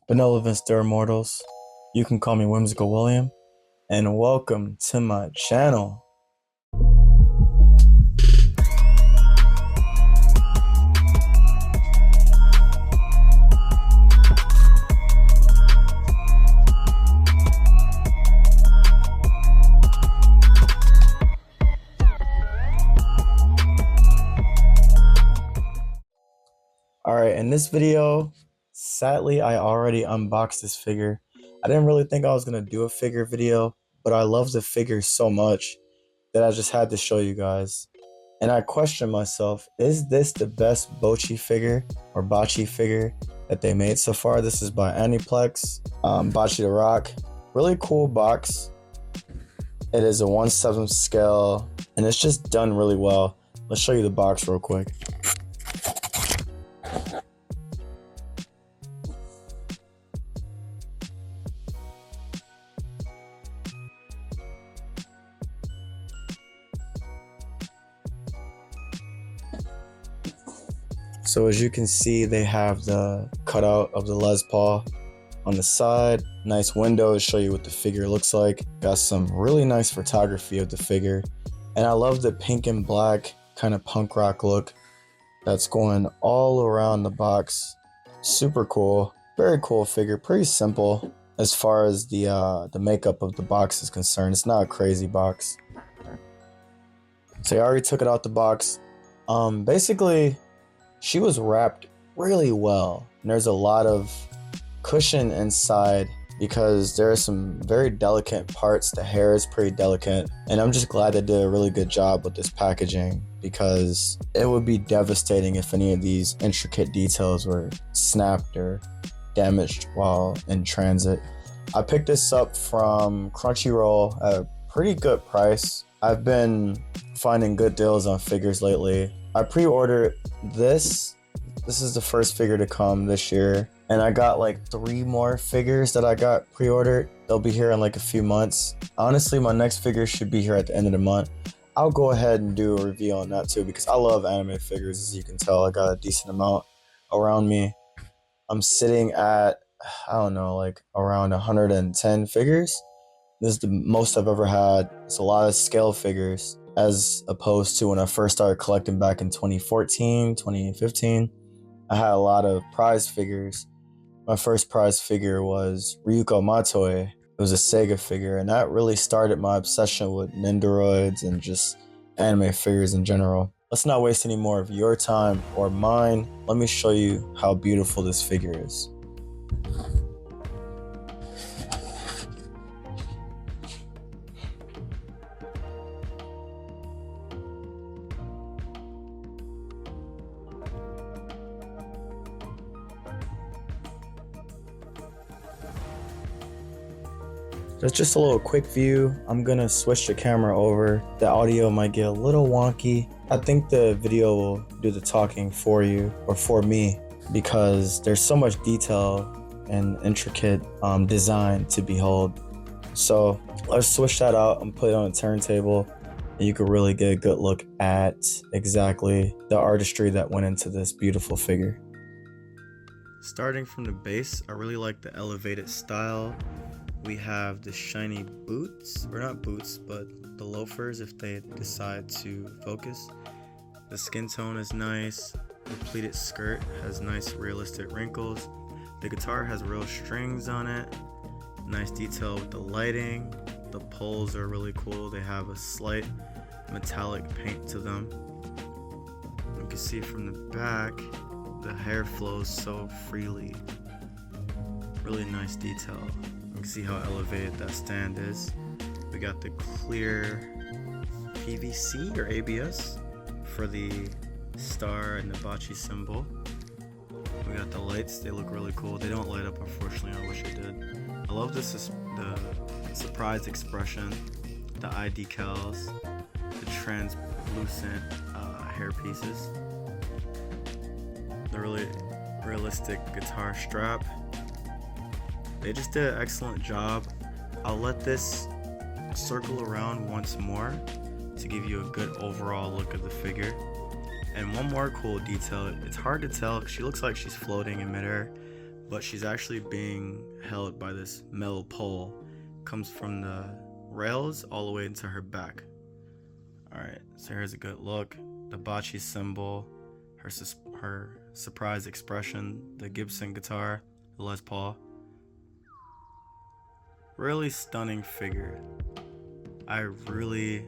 Benevolence to immortals. You can call me Whimsical William, and welcome to my channel. Alright, in this video, sadly I already unboxed this figure. I didn't really think I was going to do a figure video, but I love the figure so much that I just had to show you guys. And I questioned myself, is this the best Bocchi figure or Bocchi figure that they made so far? This is by Aniplex, Bocchi the Rock. Really cool box. It is a 1/7 scale and it's just done really well. Let's show you the box real quick. So as you can see, they have the cutout of the Les Paul on the side. Nice window to show you what the figure looks like. Got some really nice photography of the figure. And I love the pink and black kind of punk rock look that's going all around the box. Super cool. Very cool figure. Pretty simple as far as the makeup of the box is concerned. It's not a crazy box. So I already took it out the box. Basically, she was wrapped really well, and there's a lot of cushion inside because there are some very delicate parts. The hair is pretty delicate, and I'm just glad they did a really good job with this packaging because it would be devastating if any of these intricate details were snapped or damaged while in transit. I picked this up from Crunchyroll at a pretty good price. I've been finding good deals on figures lately. I pre-ordered this. This is the first figure to come this year. And I got like 3 more figures that I got pre-ordered. They'll be here in like a few months. Honestly, my next figure should be here at the end of the month. I'll go ahead and do a review on that too because I love anime figures. As you can tell, I got a decent amount around me. I'm sitting at, I don't know, like around 110 figures. This is the most I've ever had. It's a lot of scale figures, as opposed to when I first started collecting back in 2014, 2015. I had a lot of prize figures. My first prize figure was Ryuko Matoi. It was a Sega figure, and that really started my obsession with Nendoroids and just anime figures in general. Let's not waste any more of your time or mine. Let me show you how beautiful this figure is. That's just a little quick view. I'm gonna switch the camera over. The audio might get a little wonky. I think the video will do the talking for you or for me because there's so much detail and intricate design to behold. So let's switch that out and put it on a turntable and you can really get a good look at exactly the artistry that went into this beautiful figure. Starting from the base, I really like the elevated style. We have the shiny boots, or not boots, but the loafers if they decide to focus. The skin tone is nice. The pleated skirt has nice realistic wrinkles. The guitar has real strings on it. Nice detail with the lighting. The poles are really cool. They have a slight metallic paint to them. You can see from the back, the hair flows so freely. Really nice detail. You can see how elevated that stand is. We got the clear PVC or ABS for the star and the Bocchi symbol. We got the lights, they look really cool. They don't light up, unfortunately, I wish it did. I love this is the surprise expression, the eye decals, the translucent hair pieces, the really realistic guitar strap. They just did an excellent job. I'll let this circle around once more to give you a good overall look of the figure. And one more cool detail, it's hard to tell, she looks like she's floating in midair, but she's actually being held by this metal pole. Comes from the rails all the way into her back. Alright, so here's a good look. The Bocchi symbol, her surprise expression, the Gibson guitar, the Les Paul. Really stunning figure. I really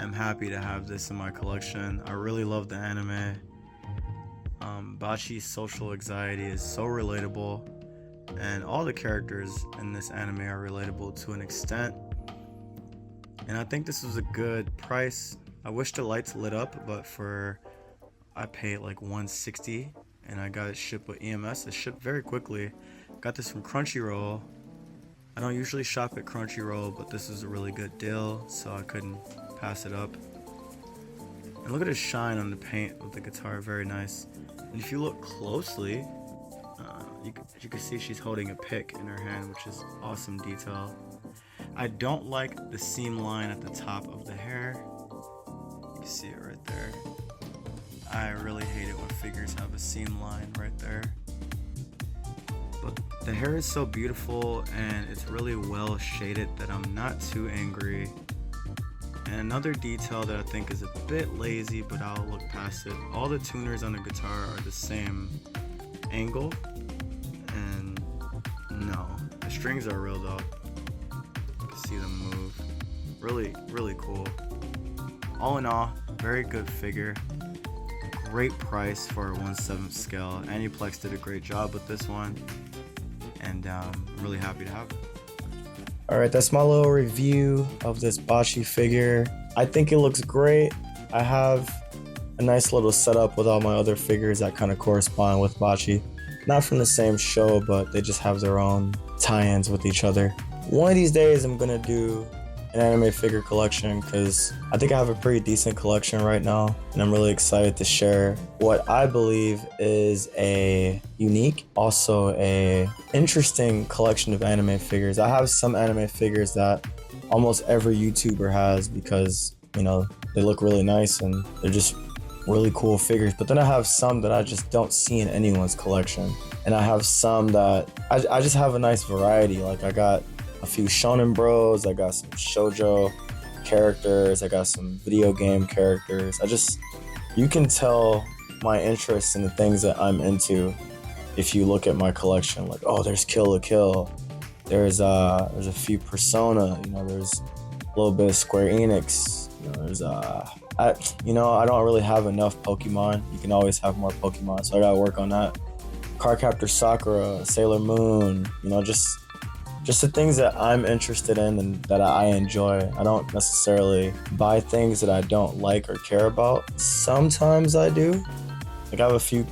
am happy to have this in my collection. I really love the anime. Bocchi's social anxiety is so relatable, and all the characters in this anime are relatable to an extent. And I think this was a good price. I wish the lights lit up, but I paid like $160 and I got it shipped with EMS. It shipped very quickly. Got this from Crunchyroll. I don't usually shop at Crunchyroll, but this is a really good deal, so I couldn't pass it up. And look at the shine on the paint of the guitar, very nice. And if you look closely, you can see she's holding a pick in her hand, which is awesome detail. I don't like the seam line at the top of the hair. You can see it right there. I really hate it when figures have a seam line right there. But the hair is so beautiful and it's really well shaded that I'm not too angry. And another detail that I think is a bit lazy, but I'll look past it. All the tuners on the guitar are the same angle. And no, the strings are real though. You can see them move. Really, really cool. All in all, very good figure. Great price for a 1/7 scale. Aniplex did a great job with this one. And I'm really happy to have it. Alright, that's my little review of this Bocchi figure. I think it looks great. I have a nice little setup with all my other figures that kind of correspond with Bocchi. Not from the same show, but they just have their own tie-ins with each other. One of these days I'm gonna do an anime figure collection because I think I have a pretty decent collection right now, and I'm really excited to share what I believe is a unique, also a interesting collection of anime figures. I have some anime figures that almost every YouTuber has because, you know, they look really nice and they're just really cool figures. But then I have some that I just don't see in anyone's collection, and I have some that I just have a nice variety. Like I got a few shonen bros, I got some shoujo characters, I got some video game characters. You can tell my interest in the things that I'm into if you look at my collection. Like, oh, there's Kill la Kill, there's a few Persona, you know, there's a little bit of Square Enix, you know, I don't really have enough Pokemon. You can always have more Pokemon, so I gotta work on that. Cardcaptor Sakura, Sailor Moon, you know, just the things that I'm interested in and that I enjoy. I don't necessarily buy things that I don't like or care about. Sometimes I do. Like I have a few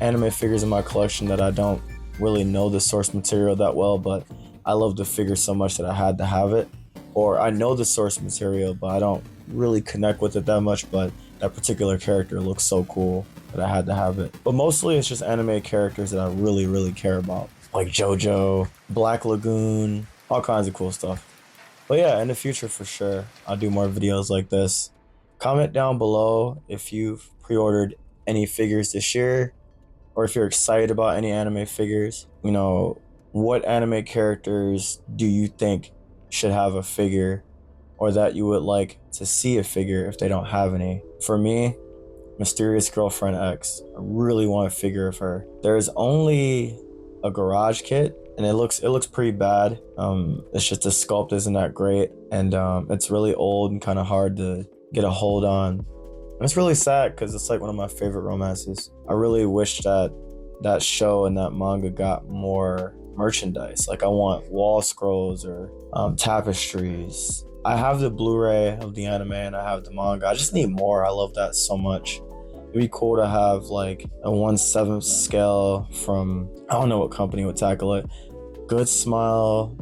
anime figures in my collection that I don't really know the source material that well, but I love the figure so much that I had to have it. Or I know the source material, but I don't really connect with it that much, but that particular character looks so cool that I had to have it. But mostly it's just anime characters that I really, really care about. Like JoJo, Black Lagoon, all kinds of cool stuff. But yeah, in the future for sure, I'll do more videos like this. Comment down below if you've pre-ordered any figures this year, or if you're excited about any anime figures. You know, what anime characters do you think should have a figure, or that you would like to see a figure if they don't have any? For me, Mysterious Girlfriend X. I really want a figure of her. There's only a garage kit, and it looks pretty bad. It's just the sculpt isn't that great, and it's really old and kind of hard to get a hold on. And it's really sad because it's like one of my favorite romances. I really wish that show and that manga got more merchandise. Like I want wall scrolls or tapestries. I have the Blu-ray of the anime and I have the manga. I just need more. I love that so much. It'd be cool to have like a 1/7 scale from, I don't know what company would tackle it. Good Smile,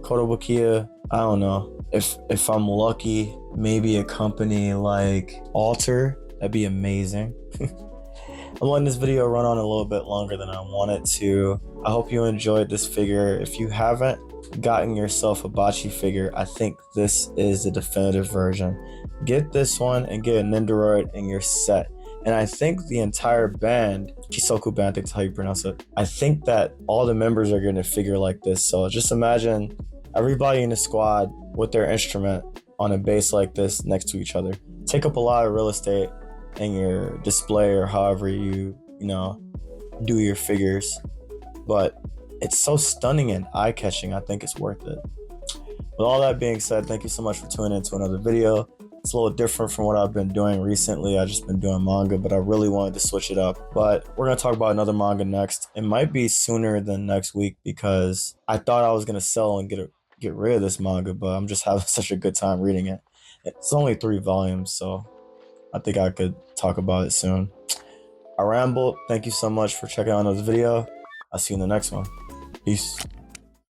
Kotobukiya, I don't know. If I'm lucky, maybe a company like Alter, that'd be amazing. I'm letting this video run on a little bit longer than I want it to. I hope you enjoyed this figure. If you haven't gotten yourself a Bocchi figure, I think this is the definitive version. Get this one and get a Nendoroid and you're set. And I think the entire band, Kisoku band, I think that's how you pronounce it. I think that all the members are going to figure like this. So just imagine everybody in the squad with their instrument on a bass like this next to each other. Take up a lot of real estate in your display or however you know, do your figures. But it's so stunning and eye-catching, I think it's worth it. With all that being said, thank you so much for tuning in to another video. It's a little different from what I've been doing recently. I've just been doing manga, but I really wanted to switch it up. But we're going to talk about another manga next. It might be sooner than next week because I thought I was going to sell and get rid of this manga, but I'm just having such a good time reading it. It's only 3 volumes, so I think I could talk about it soon. I rambled. Thank you so much for checking out another video. I'll see you in the next one. Peace.